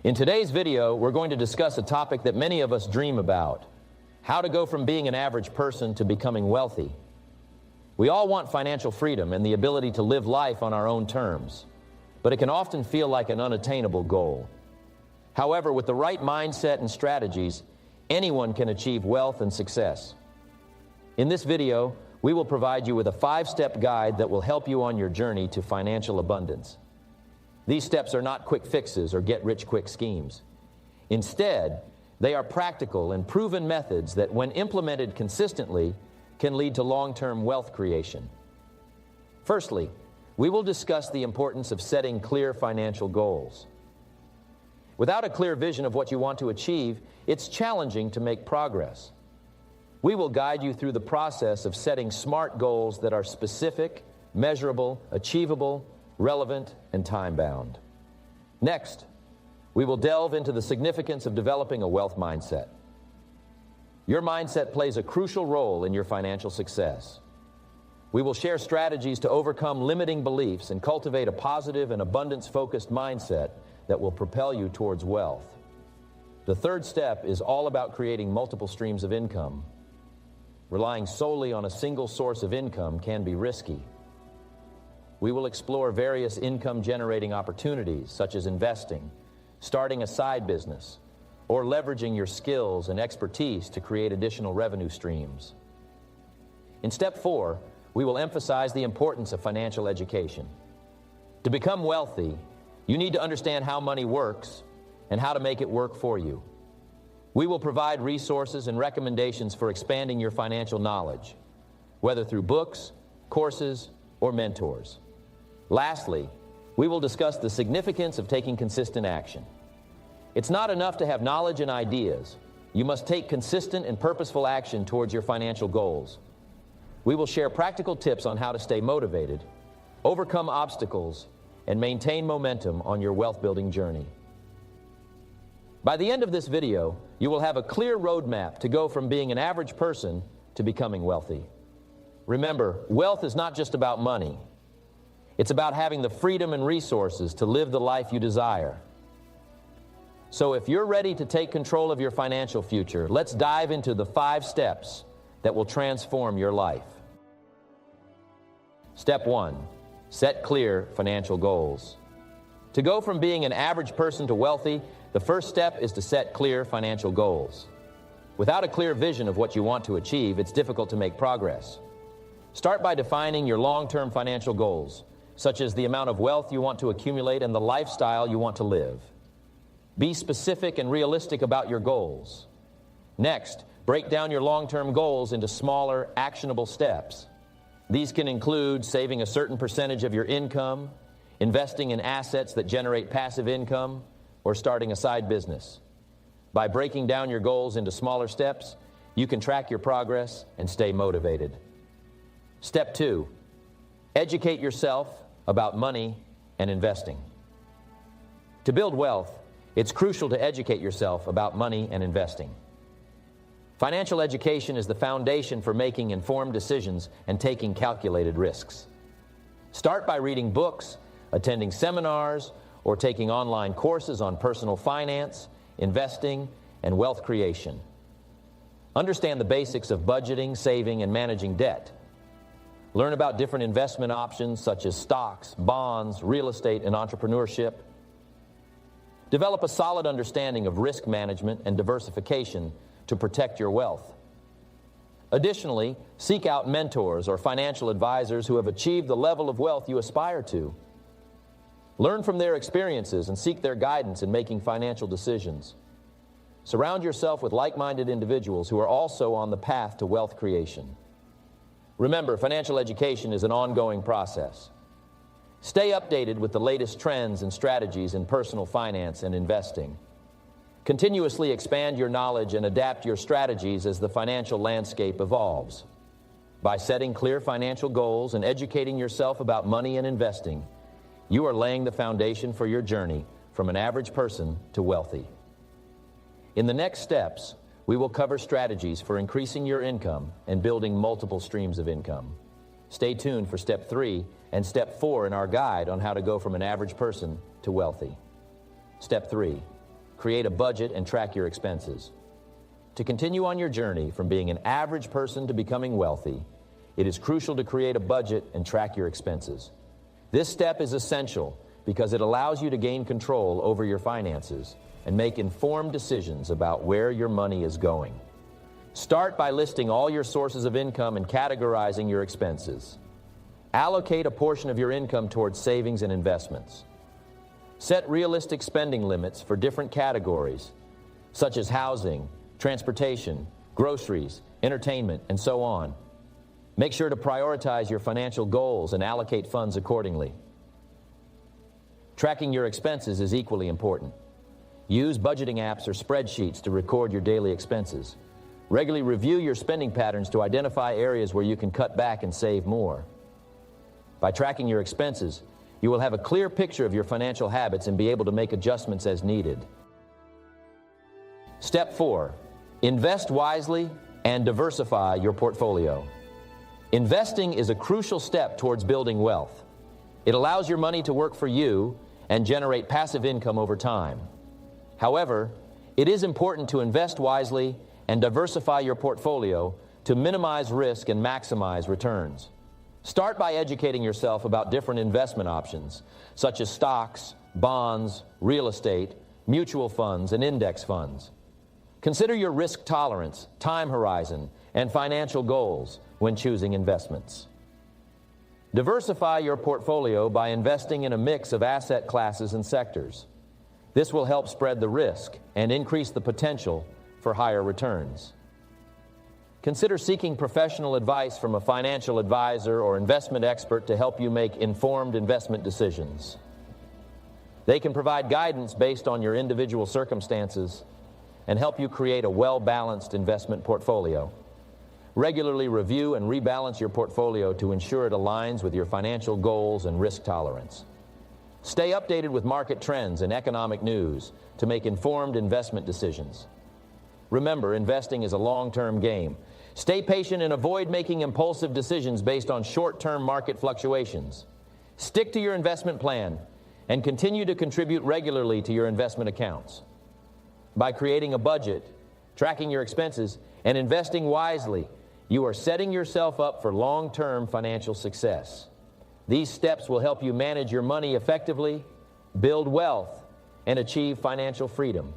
In today's video, we're going to discuss a topic that many of us dream about: how to go from being an average person to becoming wealthy. We all want financial freedom and the ability to live life on our own terms, but it can often feel like an unattainable goal. However, with the right mindset and strategies, anyone can achieve wealth and success. In this video, we will provide you with a 5-step guide that will help you on your journey to financial abundance. These steps are not quick fixes or get-rich-quick schemes. Instead, they are practical and proven methods that, when implemented consistently, can lead to long-term wealth creation. Firstly, we will discuss the importance of setting clear financial goals. Without a clear vision of what you want to achieve, it's challenging to make progress. We will guide you through the process of setting SMART goals that are specific, measurable, achievable, relevant, and time-bound. Next, we will delve into the significance of developing a wealth mindset. Your mindset plays a crucial role in your financial success. We will share strategies to overcome limiting beliefs and cultivate a positive and abundance-focused mindset that will propel you towards wealth. The third step is all about creating multiple streams of income. Relying solely on a single source of income can be risky. We will explore various income-generating opportunities, such as investing, starting a side business, or leveraging your skills and expertise to create additional revenue streams. In step 4, we will emphasize the importance of financial education. To become wealthy, you need to understand how money works and how to make it work for you. We will provide resources and recommendations for expanding your financial knowledge, whether through books, courses, or mentors. Lastly, we will discuss the significance of taking consistent action. It's not enough to have knowledge and ideas. You must take consistent and purposeful action towards your financial goals. We will share practical tips on how to stay motivated, overcome obstacles, and maintain momentum on your wealth-building journey. By the end of this video, you will have a clear roadmap to go from being an average person to becoming wealthy. Remember, wealth is not just about money. It's about having the freedom and resources to live the life you desire. So if you're ready to take control of your financial future, let's dive into the 5 steps that will transform your life. Step 1, set clear financial goals. To go from being an average person to wealthy, the first step is to set clear financial goals. Without a clear vision of what you want to achieve, it's difficult to make progress. Start by defining your long-term financial goals, such as the amount of wealth you want to accumulate and the lifestyle you want to live. Be specific and realistic about your goals. Next, break down your long-term goals into smaller, actionable steps. These can include saving a certain percentage of your income, investing in assets that generate passive income, or starting a side business. By breaking down your goals into smaller steps, you can track your progress and stay motivated. Step 2, educate yourself about money and investing. To build wealth, it's crucial to educate yourself about money and investing. Financial education is the foundation for making informed decisions and taking calculated risks. Start by reading books, attending seminars, or taking online courses on personal finance, investing, and wealth creation. Understand the basics of budgeting, saving, and managing debt. Learn about different investment options such as stocks, bonds, real estate, and entrepreneurship. Develop a solid understanding of risk management and diversification to protect your wealth. Additionally, seek out mentors or financial advisors who have achieved the level of wealth you aspire to. Learn from their experiences and seek their guidance in making financial decisions. Surround yourself with like-minded individuals who are also on the path to wealth creation. Remember, financial education is an ongoing process. Stay updated with the latest trends and strategies in personal finance and investing. Continuously expand your knowledge and adapt your strategies as the financial landscape evolves. By setting clear financial goals and educating yourself about money and investing, you are laying the foundation for your journey from an average person to wealthy. In the next steps, we will cover strategies for increasing your income and building multiple streams of income. Stay tuned for Step 3 and Step 4 in our guide on how to go from an average person to wealthy. Step 3, create a budget and track your expenses. To continue on your journey from being an average person to becoming wealthy, it is crucial to create a budget and track your expenses. This step is essential because it allows you to gain control over your finances and make informed decisions about where your money is going. Start by listing all your sources of income and categorizing your expenses. Allocate a portion of your income towards savings and investments. Set realistic spending limits for different categories, such as housing, transportation, groceries, entertainment, and so on. Make sure to prioritize your financial goals and allocate funds accordingly. Tracking your expenses is equally important. Use budgeting apps or spreadsheets to record your daily expenses. Regularly review your spending patterns to identify areas where you can cut back and save more. By tracking your expenses, you will have a clear picture of your financial habits and be able to make adjustments as needed. Step 4. Invest wisely and diversify your portfolio. Investing is a crucial step towards building wealth. It allows your money to work for you and generate passive income over time. However, it is important to invest wisely and diversify your portfolio to minimize risk and maximize returns. Start by educating yourself about different investment options, such as stocks, bonds, real estate, mutual funds, and index funds. Consider your risk tolerance, time horizon, and financial goals when choosing investments. Diversify your portfolio by investing in a mix of asset classes and sectors. This will help spread the risk and increase the potential for higher returns. Consider seeking professional advice from a financial advisor or investment expert to help you make informed investment decisions. They can provide guidance based on your individual circumstances and help you create a well-balanced investment portfolio. Regularly review and rebalance your portfolio to ensure it aligns with your financial goals and risk tolerance. Stay updated with market trends and economic news to make informed investment decisions. Remember, investing is a long-term game. Stay patient and avoid making impulsive decisions based on short-term market fluctuations. Stick to your investment plan and continue to contribute regularly to your investment accounts. By creating a budget, tracking your expenses, and investing wisely, you are setting yourself up for long-term financial success. These steps will help you manage your money effectively, build wealth, and achieve financial freedom.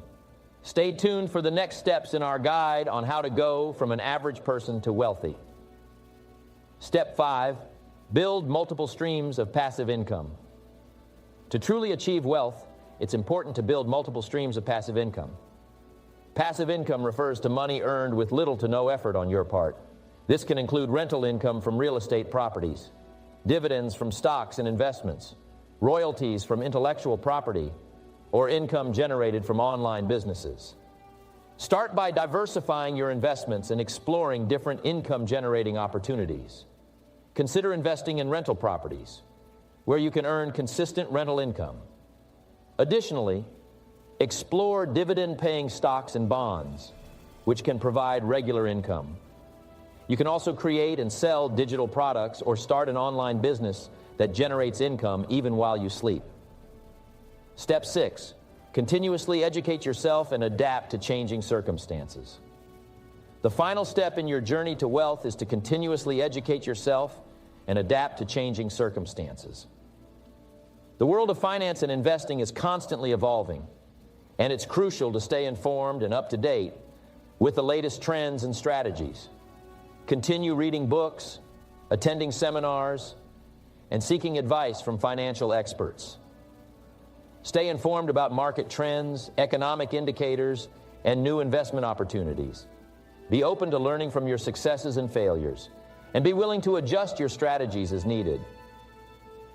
Stay tuned for the next steps in our guide on how to go from an average person to wealthy. Step 5, build multiple streams of passive income. To truly achieve wealth, it's important to build multiple streams of passive income. Passive income refers to money earned with little to no effort on your part. This can include rental income from real estate properties, dividends from stocks and investments, royalties from intellectual property, or income generated from online businesses. Start by diversifying your investments and exploring different income-generating opportunities. Consider investing in rental properties, where you can earn consistent rental income. Additionally, explore dividend-paying stocks and bonds, which can provide regular income. You can also create and sell digital products or start an online business that generates income even while you sleep. Step 6, continuously educate yourself and adapt to changing circumstances. The final step in your journey to wealth is to continuously educate yourself and adapt to changing circumstances. The world of finance and investing is constantly evolving, and it's crucial to stay informed and up to date with the latest trends and strategies. Continue reading books, attending seminars, and seeking advice from financial experts. Stay informed about market trends, economic indicators, and new investment opportunities. Be open to learning from your successes and failures, and be willing to adjust your strategies as needed.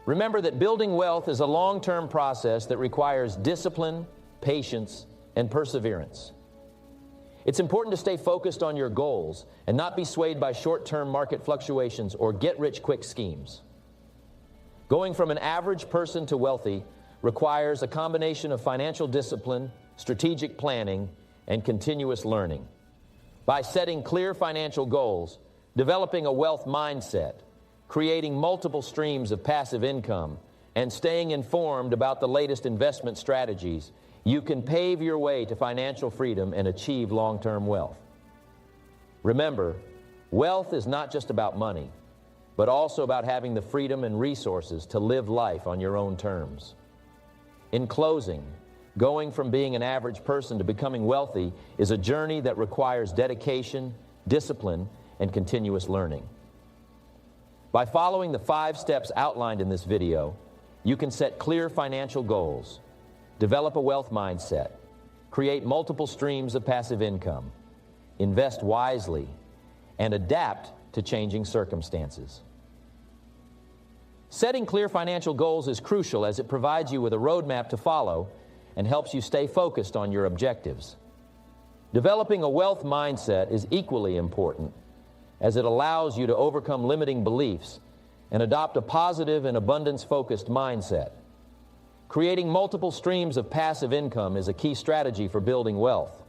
Remember that building wealth is a long-term process that requires discipline, patience, and perseverance. It's important to stay focused on your goals and not be swayed by short-term market fluctuations or get-rich-quick schemes. Going from an average person to wealthy requires a combination of financial discipline, strategic planning, and continuous learning. By setting clear financial goals, developing a wealth mindset, creating multiple streams of passive income, and staying informed about the latest investment strategies, you can pave your way to financial freedom and achieve long-term wealth. Remember, wealth is not just about money, but also about having the freedom and resources to live life on your own terms. In closing, going from being an average person to becoming wealthy is a journey that requires dedication, discipline, and continuous learning. By following the 5 steps outlined in this video, you can set clear financial goals, develop a wealth mindset, create multiple streams of passive income, invest wisely, and adapt to changing circumstances. Setting clear financial goals is crucial as it provides you with a roadmap to follow and helps you stay focused on your objectives. Developing a wealth mindset is equally important as it allows you to overcome limiting beliefs and adopt a positive and abundance-focused mindset. Creating multiple streams of passive income is a key strategy for building wealth.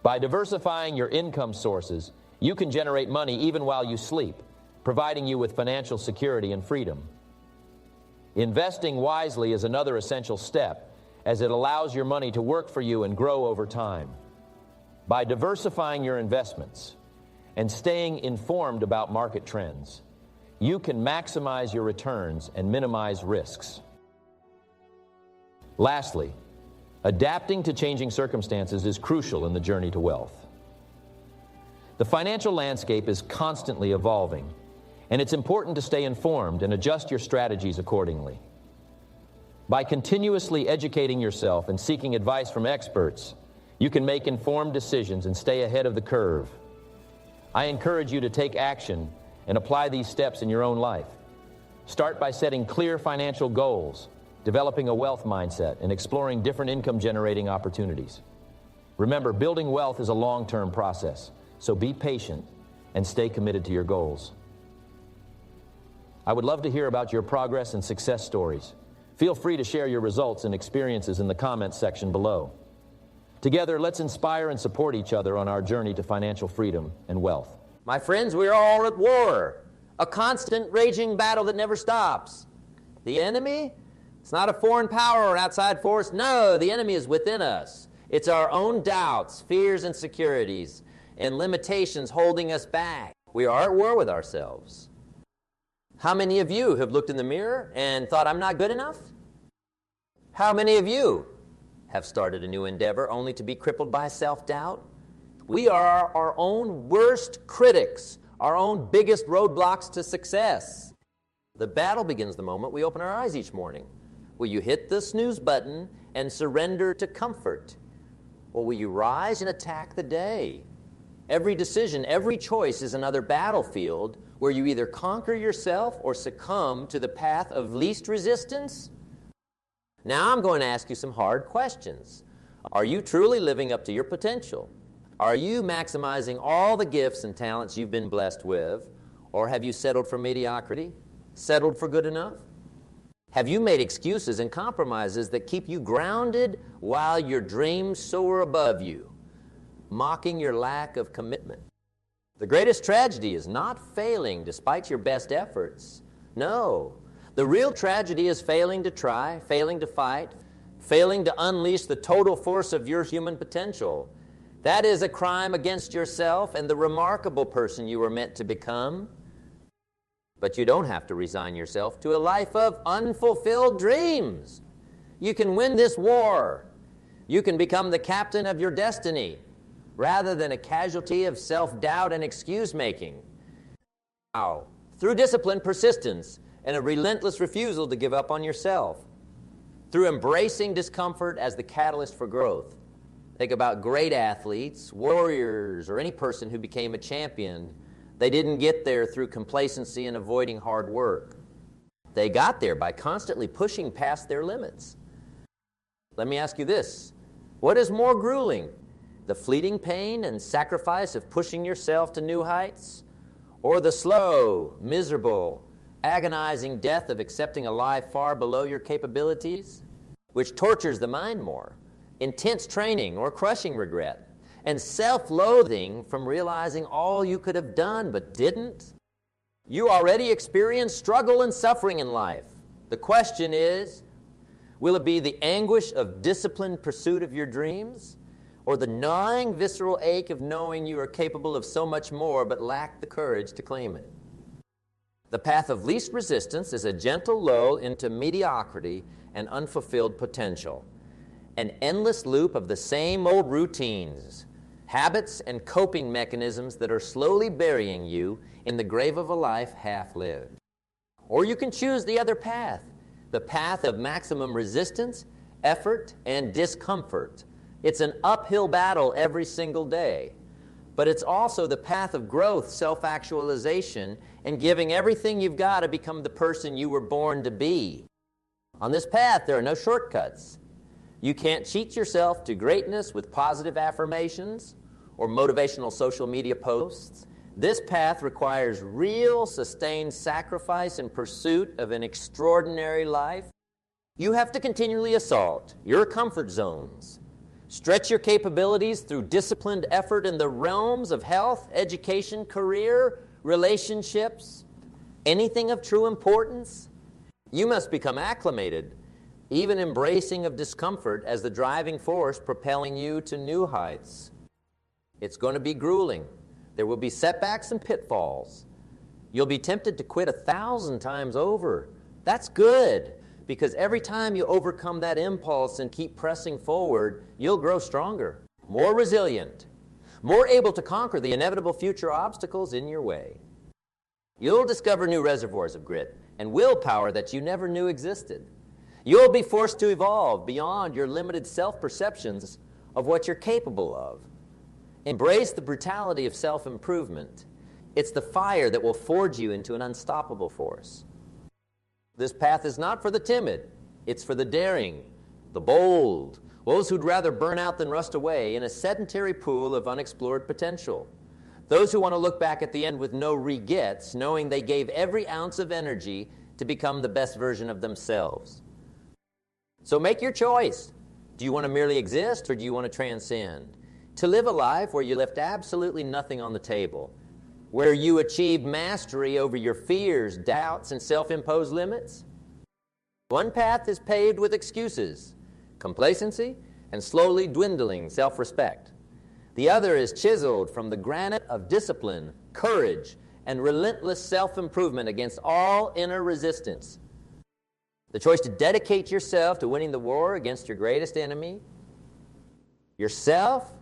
By diversifying your income sources, you can generate money even while you sleep, providing you with financial security and freedom. Investing wisely is another essential step, as it allows your money to work for you and grow over time. By diversifying your investments and staying informed about market trends, you can maximize your returns and minimize risks. Lastly, adapting to changing circumstances is crucial in the journey to wealth. The financial landscape is constantly evolving, and it's important to stay informed and adjust your strategies accordingly. By continuously educating yourself and seeking advice from experts, you can make informed decisions and stay ahead of the curve. I encourage you to take action and apply these steps in your own life. Start by setting clear financial goals, developing a wealth mindset, and exploring different income-generating opportunities. Remember, building wealth is a long-term process, so be patient and stay committed to your goals. I would love to hear about your progress and success stories. Feel free to share your results and experiences in the comments section below. Together, let's inspire and support each other on our journey to financial freedom and wealth. My friends, we are all at war, a constant raging battle that never stops. The enemy? It's not a foreign power or outside force. No, the enemy is within us. It's our own doubts, fears, and insecurities, and limitations holding us back. We are at war with ourselves. How many of you have looked in the mirror and thought, I'm not good enough? How many of you have started a new endeavor only to be crippled by self-doubt? We are our own worst critics, our own biggest roadblocks to success. The battle begins the moment we open our eyes each morning. Will you hit the snooze button and surrender to comfort? Or will you rise and attack the day? Every decision, every choice is another battlefield where you either conquer yourself or succumb to the path of least resistance. Now I'm going to ask you some hard questions. Are you truly living up to your potential? Are you maximizing all the gifts and talents you've been blessed with? Or have you settled for mediocrity? Settled for good enough? Have you made excuses and compromises that keep you grounded while your dreams soar above you, mocking your lack of commitment? The greatest tragedy is not failing despite your best efforts. No. The real tragedy is failing to try, failing to fight, failing to unleash the total force of your human potential. That is a crime against yourself and the remarkable person you were meant to become. But you don't have to resign yourself to a life of unfulfilled dreams. You can win this war. You can become the captain of your destiny rather than a casualty of self-doubt and excuse-making. How? Through discipline, persistence, and a relentless refusal to give up on yourself. Through embracing discomfort as the catalyst for growth. Think about great athletes, warriors, or any person who became a champion. They didn't get there through complacency and avoiding hard work. They got there by constantly pushing past their limits. Let me ask you this. What is more grueling? The fleeting pain and sacrifice of pushing yourself to new heights? Or the slow, miserable, agonizing death of accepting a life far below your capabilities, which tortures the mind more? Intense training or crushing regret, and self-loathing from realizing all you could have done but didn't? You already experienced struggle and suffering in life. The question is, Will it be the anguish of disciplined pursuit of your dreams, or the gnawing visceral ache of knowing you are capable of so much more but lack the courage to claim it? The path of least resistance is a gentle lull into mediocrity and unfulfilled potential, an endless loop of the same old routines, habits, and coping mechanisms that are slowly burying you in the grave of a life half lived. Or you can choose the other path, the path of maximum resistance, effort, and discomfort. It's an uphill battle every single day, but it's also the path of growth, self-actualization, and giving everything you've got to become the person you were born to be. On this path, there are no shortcuts. You can't cheat yourself to greatness with positive affirmations or motivational social media posts. This path requires real, sustained sacrifice in pursuit of an extraordinary life. You have to continually assault your comfort zones, stretch your capabilities through disciplined effort in the realms of health, education, career, relationships, anything of true importance. You must become acclimated, even embracing of discomfort as the driving force propelling you to new heights. It's going to be grueling. There will be setbacks and pitfalls. You'll be tempted to quit 1,000 times over. That's good, because every time you overcome that impulse and keep pressing forward, you'll grow stronger, more resilient, more able to conquer the inevitable future obstacles in your way. You'll discover new reservoirs of grit and willpower that you never knew existed. You'll be forced to evolve beyond your limited self-perceptions of what you're capable of. Embrace the brutality of self-improvement. It's the fire that will forge you into an unstoppable force. This path is not for the timid. It's for the daring, the bold, those who'd rather burn out than rust away in a sedentary pool of unexplored potential. Those who want to look back at the end with no regrets, knowing they gave every ounce of energy to become the best version of themselves. So make your choice. Do you want to merely exist, or do you want to transcend? To live a life where you left absolutely nothing on the table, where you achieve mastery over your fears, doubts, and self-imposed limits? One path is paved with excuses, complacency, and slowly dwindling self-respect. The other is chiseled from the granite of discipline, courage, and relentless self-improvement against all inner resistance. The choice to dedicate yourself to winning the war against your greatest enemy, yourself,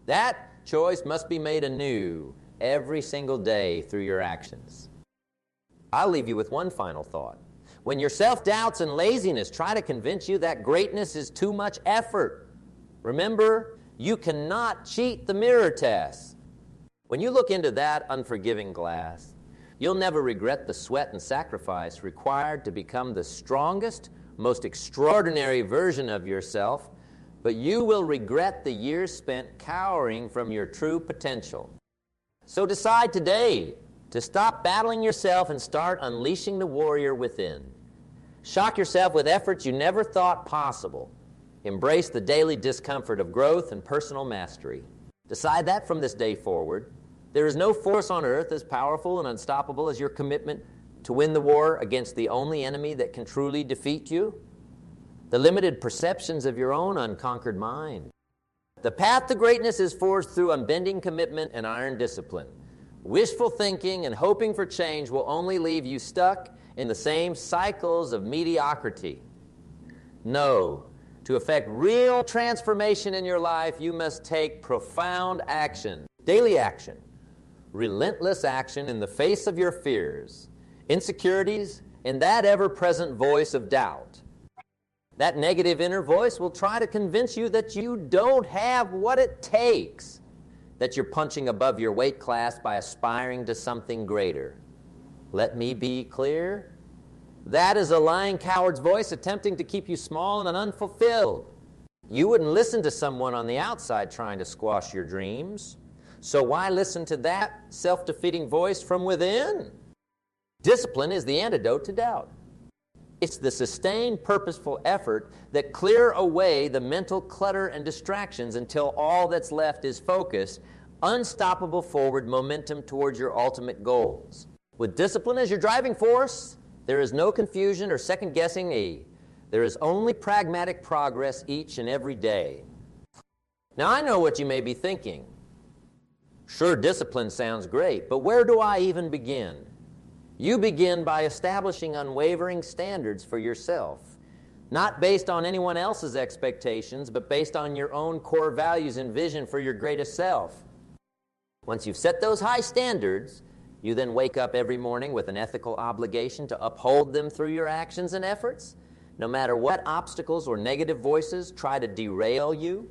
that choice must be made anew every single day through your actions. I'll leave you with one final thought. When your self-doubts and laziness try to convince you that greatness is too much effort, remember, you cannot cheat the mirror test. When you look into that unforgiving glass, you'll never regret the sweat and sacrifice required to become the strongest, most extraordinary version of yourself, but you will regret the years spent cowering from your true potential. So decide today to stop battling yourself and start unleashing the warrior within. Shock yourself with efforts you never thought possible. Embrace the daily discomfort of growth and personal mastery. Decide that from this day forward. There is no force on earth as powerful and unstoppable as your commitment to win the war against the only enemy that can truly defeat you, the limited perceptions of your own unconquered mind. The path to greatness is forged through unbending commitment and iron discipline. Wishful thinking and hoping for change will only leave you stuck in the same cycles of mediocrity. No, to effect real transformation in your life, you must take profound action, daily action, relentless action in the face of your fears, insecurities, and that ever-present voice of doubt. That negative inner voice will try to convince you that you don't have what it takes, that you're punching above your weight class by aspiring to something greater. Let me be clear. That is a lying coward's voice attempting to keep you small and unfulfilled. You wouldn't listen to someone on the outside trying to squash your dreams. So why listen to that self-defeating voice from within? Discipline is the antidote to doubt. It's the sustained, purposeful effort that clear away the mental clutter and distractions until all that's left is focus, unstoppable forward momentum towards your ultimate goals. With discipline as your driving force, there is no confusion or second-guessing a There is only pragmatic progress each and every day. Now, I know what you may be thinking. Sure, discipline sounds great, but where do I even begin? You begin by establishing unwavering standards for yourself, not based on anyone else's expectations, but based on your own core values and vision for your greatest self. Once you've set those high standards, you then wake up every morning with an ethical obligation to uphold them through your actions and efforts, no matter what obstacles or negative voices try to derail you.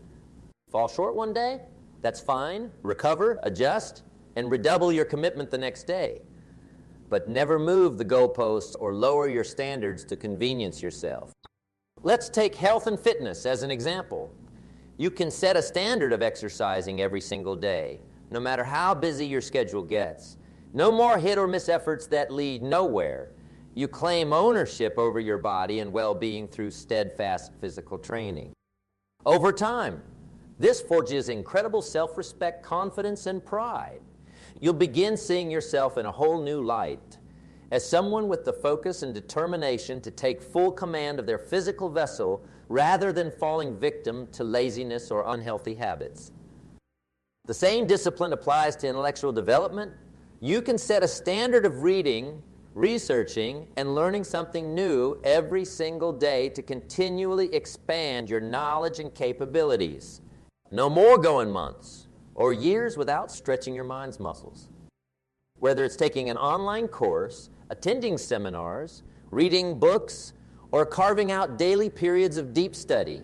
Fall short one day? That's fine. Recover, adjust, and redouble your commitment the next day. But never move the goalposts or lower your standards to convenience yourself. Let's take health and fitness as an example. You can set a standard of exercising every single day, no matter how busy your schedule gets. No more hit or miss efforts that lead nowhere. You claim ownership over your body and well-being through steadfast physical training. Over time, this forges incredible self-respect, confidence, and pride. You'll begin seeing yourself in a whole new light, as someone with the focus and determination to take full command of their physical vessel rather than falling victim to laziness or unhealthy habits. The same discipline applies to intellectual development. You can set a standard of reading, researching, and learning something new every single day to continually expand your knowledge and capabilities. No more going months or years without stretching your mind's muscles. Whether it's taking an online course, attending seminars, reading books, or carving out daily periods of deep study,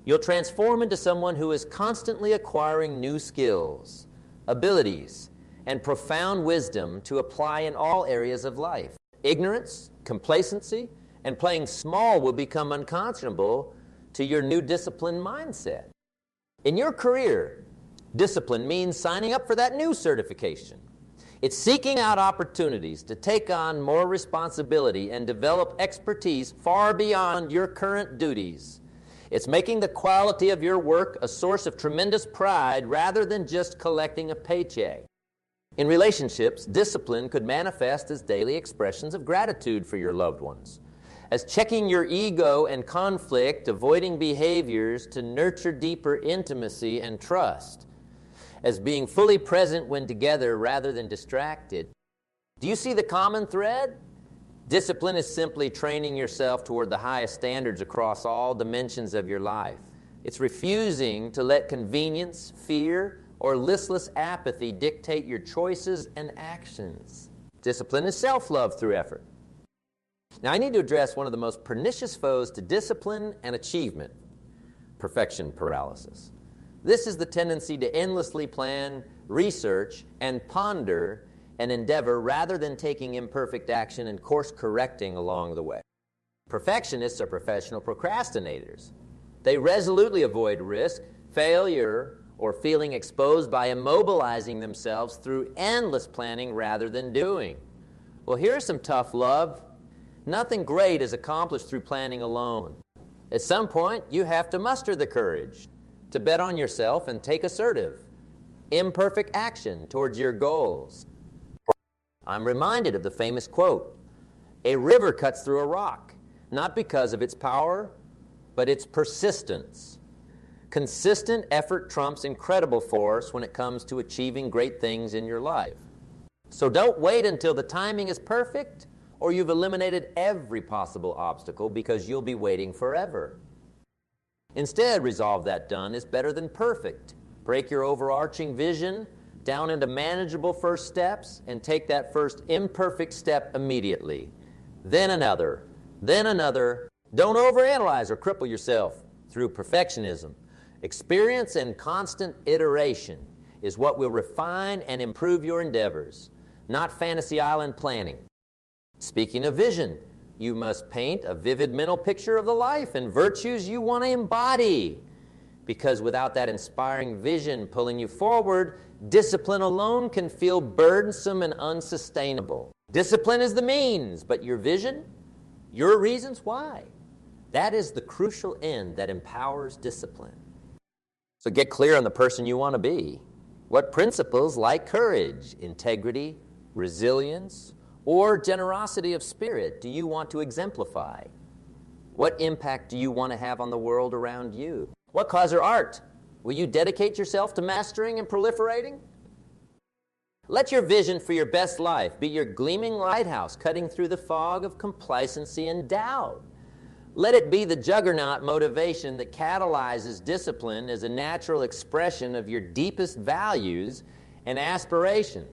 you'll transform into someone who is constantly acquiring new skills, abilities, and profound wisdom to apply in all areas of life. Ignorance, complacency, and playing small will become unconscionable to your new disciplined mindset. In your career, discipline means signing up for that new certification. It's seeking out opportunities to take on more responsibility and develop expertise far beyond your current duties. It's making the quality of your work a source of tremendous pride rather than just collecting a paycheck. In relationships, discipline could manifest as daily expressions of gratitude for your loved ones, as checking your ego and conflict, avoiding behaviors to nurture deeper intimacy and trust, as being fully present when together rather than distracted. Do you see the common thread? Discipline is simply training yourself toward the highest standards across all dimensions of your life. It's refusing to let convenience, fear, or listless apathy dictate your choices and actions. Discipline is self-love through effort. Now, I need to address one of the most pernicious foes to discipline and achievement: perfection paralysis. This is the tendency to endlessly plan, research, and ponder an endeavor rather than taking imperfect action and course-correcting along the way. Perfectionists are professional procrastinators. They resolutely avoid risk, failure, or feeling exposed by immobilizing themselves through endless planning rather than doing. Well, here's some tough love. Nothing great is accomplished through planning alone. At some point, you have to muster the courage to bet on yourself and take assertive, imperfect action towards your goals. I'm reminded of the famous quote, "A river cuts through a rock, not because of its power, but its persistence." Consistent effort trumps incredible force when it comes to achieving great things in your life. So don't wait until the timing is perfect or you've eliminated every possible obstacle, because you'll be waiting forever. Instead, resolve that done is better than perfect. Break your overarching vision down into manageable first steps and take that first imperfect step immediately. Then another, then another. Don't overanalyze or cripple yourself through perfectionism. Experience and constant iteration is what will refine and improve your endeavors, not fantasy island planning. Speaking of vision, you must paint a vivid mental picture of the life and virtues you want to embody, because without that inspiring vision pulling you forward, discipline alone can feel burdensome and unsustainable. Discipline is the means, but your vision, your reasons why, that is the crucial end that empowers discipline. So get clear on the person you want to be. What principles like courage, integrity, resilience, or generosity of spirit do you want to exemplify? What impact do you want to have on the world around you? What cause or art will you dedicate yourself to mastering and proliferating? Let your vision for your best life be your gleaming lighthouse cutting through the fog of complacency and doubt. Let it be the juggernaut motivation that catalyzes discipline as a natural expression of your deepest values and aspiration.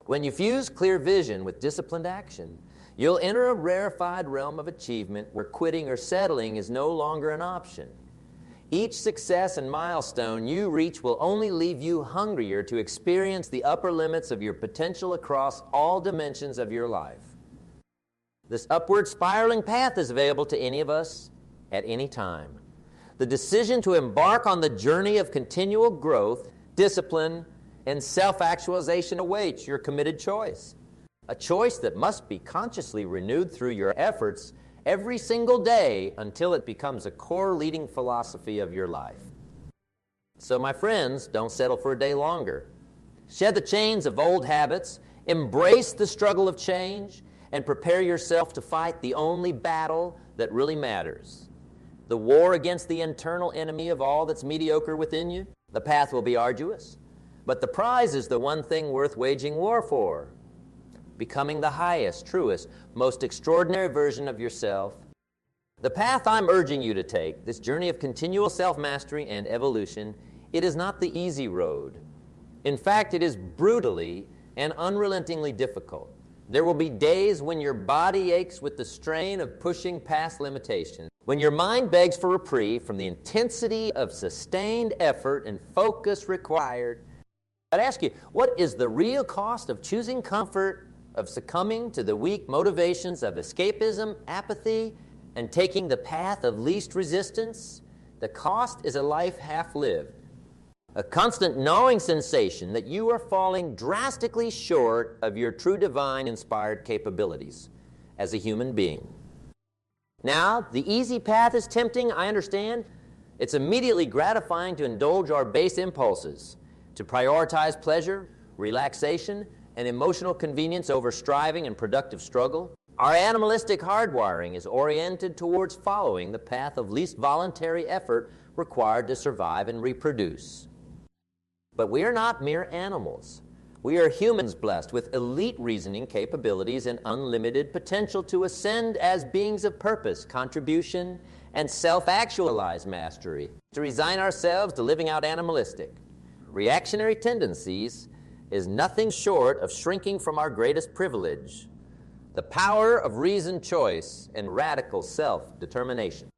When you fuse clear vision with disciplined action, you'll enter a rarefied realm of achievement where quitting or settling is no longer an option. Each success and milestone you reach will only leave you hungrier to experience the upper limits of your potential across all dimensions of your life. This upward spiraling path is available to any of us at any time. The decision to embark on the journey of continual growth, discipline, and self-actualization awaits your committed choice. A choice that must be consciously renewed through your efforts every single day until it becomes a core leading philosophy of your life. So, my friends, don't settle for a day longer. Shed the chains of old habits, embrace the struggle of change, and prepare yourself to fight the only battle that really matters. The war against the internal enemy of all that's mediocre within you. The path will be arduous, but the prize is the one thing worth waging war for. Becoming the highest, truest, most extraordinary version of yourself. The path I'm urging you to take, this journey of continual self-mastery and evolution, it is not the easy road. In fact, it is brutally and unrelentingly difficult. There will be days when your body aches with the strain of pushing past limitations, when your mind begs for reprieve from the intensity of sustained effort and focus required. I'd ask you, what is the real cost of choosing comfort, of succumbing to the weak motivations of escapism, apathy, and taking the path of least resistance? The cost is a life half-lived, a constant gnawing sensation that you are falling drastically short of your true divine inspired capabilities as a human being. Now, the easy path is tempting, I understand. It's immediately gratifying to indulge our base impulses, to prioritize pleasure, relaxation, and emotional convenience over striving and productive struggle. Our animalistic hardwiring is oriented towards following the path of least voluntary effort required to survive and reproduce. But we are not mere animals. We are humans blessed with elite reasoning capabilities and unlimited potential to ascend as beings of purpose, contribution, and self-actualized mastery, to resign ourselves to living out animalistic, reactionary tendencies is nothing short of shrinking from our greatest privilege, the power of reasoned choice and radical self-determination.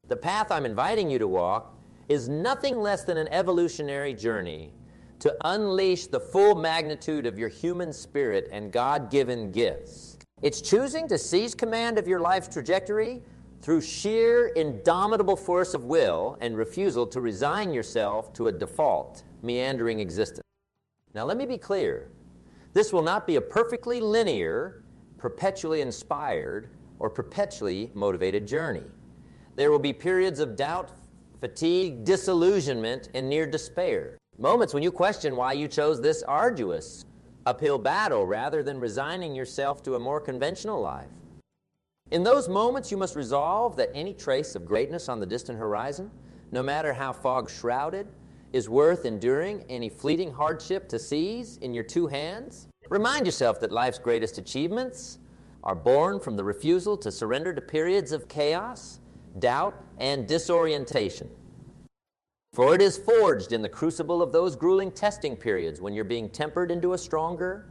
The path I'm inviting you to walk is nothing less than an evolutionary journey to unleash the full magnitude of your human spirit and God-given gifts. It's choosing to seize command of your life's trajectory through sheer, indomitable force of will and refusal to resign yourself to a default, meandering existence. Now, let me be clear. This will not be a perfectly linear, perpetually inspired, or perpetually motivated journey. There will be periods of doubt, fatigue, disillusionment, and near despair. Moments when you question why you chose this arduous, uphill battle rather than resigning yourself to a more conventional life. In those moments, you must resolve that any trace of greatness on the distant horizon, no matter how fog-shrouded, is worth enduring any fleeting hardship to seize in your two hands. Remind yourself that life's greatest achievements are born from the refusal to surrender to periods of chaos, doubt, and disorientation. For it is forged in the crucible of those grueling testing periods when you're being tempered into a stronger,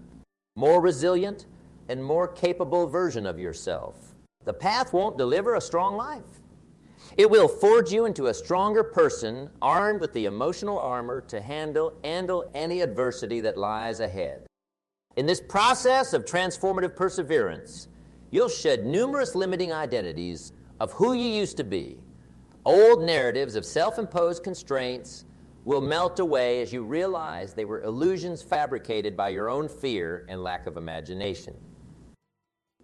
more resilient, and more capable version of yourself. The path won't deliver a strong life. It will forge you into a stronger person, armed with the emotional armor to handle any adversity that lies ahead. In this process of transformative perseverance, you'll shed numerous limiting identities of who you used to be. Old narratives of self-imposed constraints will melt away as you realize they were illusions fabricated by your own fear and lack of imagination.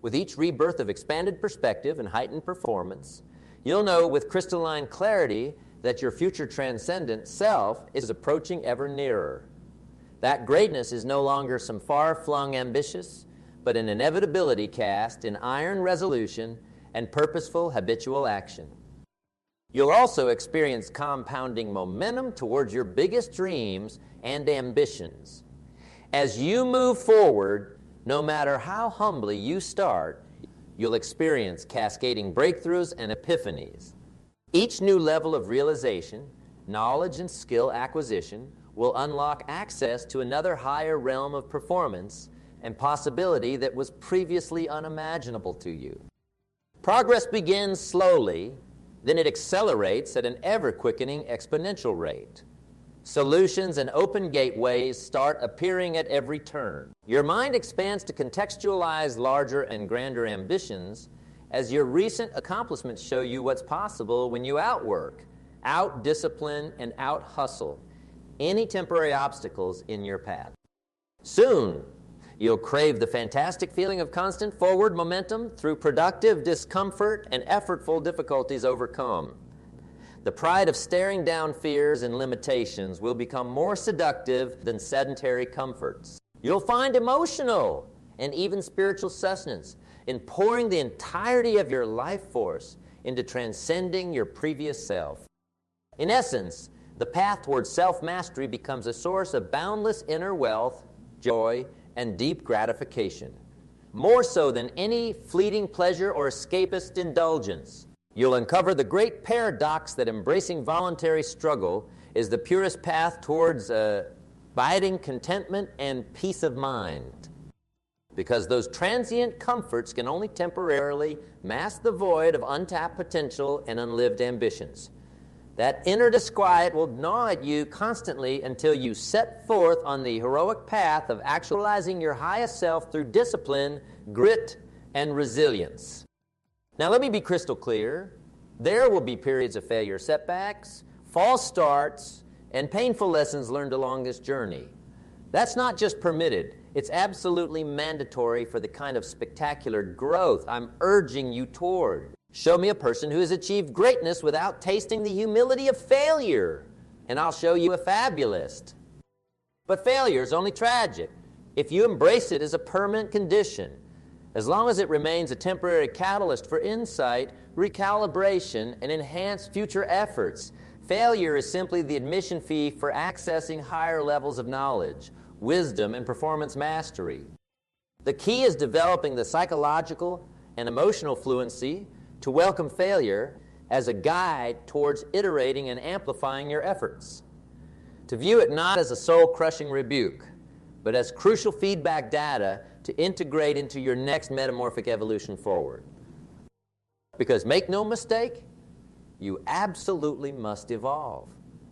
With each rebirth of expanded perspective and heightened performance, you'll know with crystalline clarity that your future transcendent self is approaching ever nearer. That greatness is no longer some far-flung ambitious, but an inevitability cast in iron resolution and purposeful habitual action. You'll also experience compounding momentum towards your biggest dreams and ambitions. As you move forward, no matter how humbly you start, you'll experience cascading breakthroughs and epiphanies. Each new level of realization, knowledge, and skill acquisition will unlock access to another higher realm of performance and possibility that was previously unimaginable to you. Progress begins slowly, then it accelerates at an ever-quickening exponential rate. Solutions and open gateways start appearing at every turn. Your mind expands to contextualize larger and grander ambitions as your recent accomplishments show you what's possible when you outwork, out-discipline, and out-hustle any temporary obstacles in your path. Soon, you'll crave the fantastic feeling of constant forward momentum through productive discomfort and effortful difficulties overcome. The pride of staring down fears and limitations will become more seductive than sedentary comforts. You'll find emotional and even spiritual sustenance in pouring the entirety of your life force into transcending your previous self. In essence, the path towards self-mastery becomes a source of boundless inner wealth, joy, and deep gratification, more so than any fleeting pleasure or escapist indulgence. You'll uncover the great paradox that embracing voluntary struggle is the purest path towards abiding contentment and peace of mind, because those transient comforts can only temporarily mask the void of untapped potential and unlived ambitions. That inner disquiet will gnaw at you constantly until you set forth on the heroic path of actualizing your highest self through discipline, grit, and resilience. Now let me be crystal clear. There will be periods of failure, setbacks, false starts, and painful lessons learned along this journey. That's not just permitted. It's absolutely mandatory for the kind of spectacular growth I'm urging you toward. Show me a person who has achieved greatness without tasting the humility of failure, and I'll show you a fabulist. But failure is only tragic if you embrace it as a permanent condition. As long as it remains a temporary catalyst for insight, recalibration, and enhanced future efforts, failure is simply the admission fee for accessing higher levels of knowledge, wisdom, and performance mastery. The key is developing the psychological and emotional fluency to welcome failure as a guide towards iterating and amplifying your efforts. To view it not as a soul-crushing rebuke, but as crucial feedback data to integrate into your next metamorphic evolution forward. Because make no mistake, you absolutely must evolve.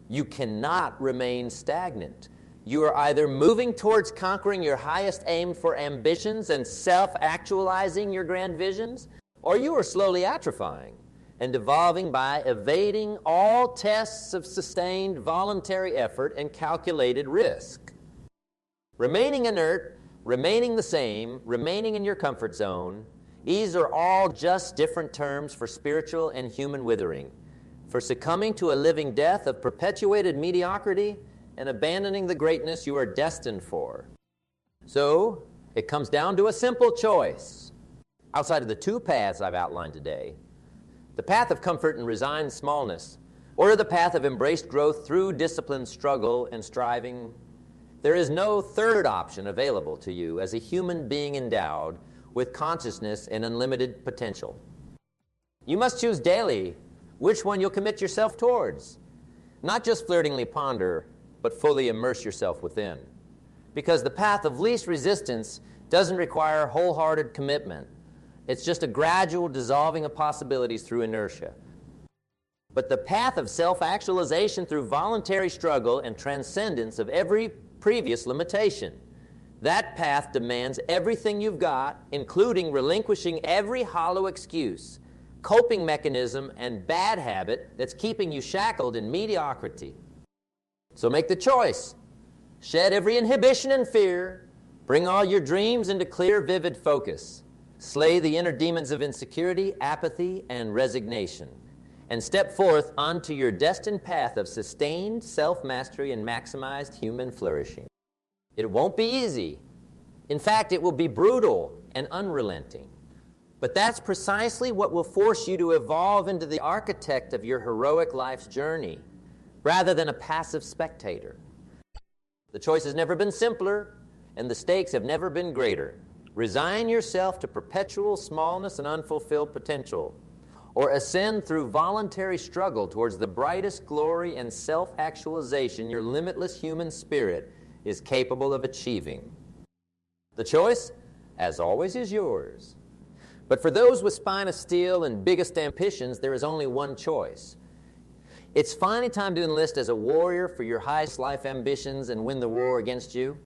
You cannot remain stagnant. You are either moving towards conquering your highest aim for ambitions and self-actualizing your grand visions, or you are slowly atrophying and evolving by evading all tests of sustained voluntary effort and calculated risk. Remaining inert, remaining the same, remaining in your comfort zone, these are all just different terms for spiritual and human withering, for succumbing to a living death of perpetuated mediocrity and abandoning the greatness you are destined for. So, it comes down to a simple choice. Outside of the two paths I've outlined today, the path of comfort and resigned smallness, or the path of embraced growth through disciplined struggle and striving, there is no third option available to you as a human being endowed with consciousness and unlimited potential. You must choose daily which one you'll commit yourself towards. Not just flirtingly ponder, but fully immerse yourself within. Because the path of least resistance doesn't require wholehearted commitment. It's just a gradual dissolving of possibilities through inertia. But the path of self-actualization through voluntary struggle and transcendence of every previous limitation. That path demands everything you've got, including relinquishing every hollow excuse, coping mechanism, and bad habit that's keeping you shackled in mediocrity. So make the choice. Shed every inhibition and fear. Bring all your dreams into clear, vivid focus. Slay the inner demons of insecurity, apathy, and resignation. And step forth onto your destined path of sustained self-mastery and maximized human flourishing. It won't be easy. In fact, it will be brutal and unrelenting. But that's precisely what will force you to evolve into the architect of your heroic life's journey, rather than a passive spectator. The choice has never been simpler, and the stakes have never been greater. Resign yourself to perpetual smallness and unfulfilled potential, or ascend through voluntary struggle towards the brightest glory and self-actualization your limitless human spirit is capable of achieving. The choice, as always, is yours. But for those with spine of steel and biggest ambitions, there is only one choice. It's finally time to enlist as a warrior for your highest life ambitions and win the war against you.